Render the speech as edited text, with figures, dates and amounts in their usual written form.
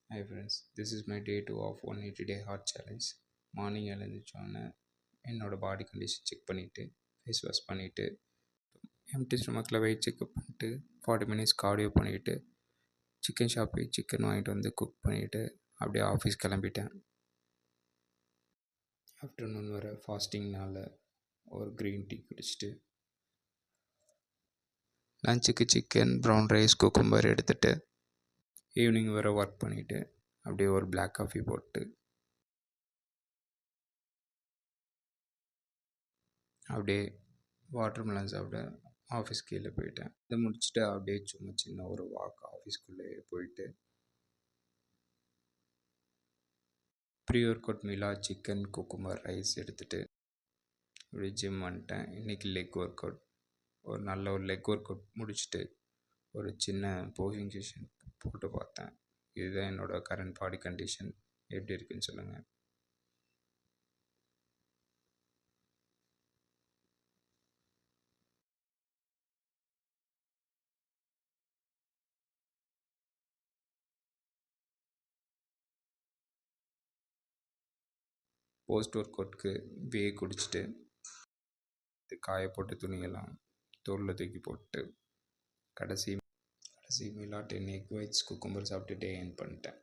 Hi friends, this is my day 2 of 180-day heart challenge. Morning எழுந்திரிச்சோன்னே என்னோடய body condition check பண்ணிவிட்டு face wash பண்ணிவிட்டு empty ஸ்டொமக்கில் weight checkup பண்ணிட்டு 40 minutes cardio பண்ணிவிட்டு சிக்கன் ஷாப் போய் சிக்கன் வாங்கிட்டு வந்து குக் பண்ணிவிட்டு அப்படியே ஆஃபீஸ் கிளம்பிட்டேன். ஆஃப்டர்நூன் வர ஃபாஸ்டிங்னால் ஒரு க்ரீன் டீ குடிச்சிட்டு லஞ்சுக்கு சிக்கன் ப்ரௌன் ரைஸ் குக்கும்பர் எடுத்துகிட்டு ஈவினிங் வர ஒர்க் பண்ணிவிட்டு அப்படியே ஒரு பிளாக் காஃபி போட்டு அப்படியே வாட்டர்மெலன் சாப்பிட ஆஃபீஸ் கீழே போயிட்டேன். இதை முடிச்சுட்டு அப்படியே சும்மா சின்ன ஒரு வாக் ஆஃபீஸ்க்குள்ளேயே போயிட்டு ப்ரீ ஒர்க் அவுட் மீலாக சிக்கன் குக்கும்பர் ரைஸ் எடுத்துகிட்டு அப்படியே ஜிம் வந்துட்டேன். இன்றைக்கி லெக் ஒர்க் அவுட் ஒரு லெக் ஒர்க் அவுட் முடிச்சுட்டு ஒரு சின்ன போசிங் செஷன் போட்டு பார்த்தேன். இதுதான் என்னோடய கரண்ட் பாடி கண்டிஷன். எப்படி இருக்குன்னு சொல்லுங்கள். போஸ்ட் ஒர்க் அவுட்க்கு குடிச்சிட்டு காய போட்டு துணியெல்லாம் தோளில் தூக்கி போட்டு கடைசி மீலாக 10 எக் ஒயிட்ஸ் குக்கும்பர் சாப்பிட்டு டே எண்ட் பண்ணிட்டேன்.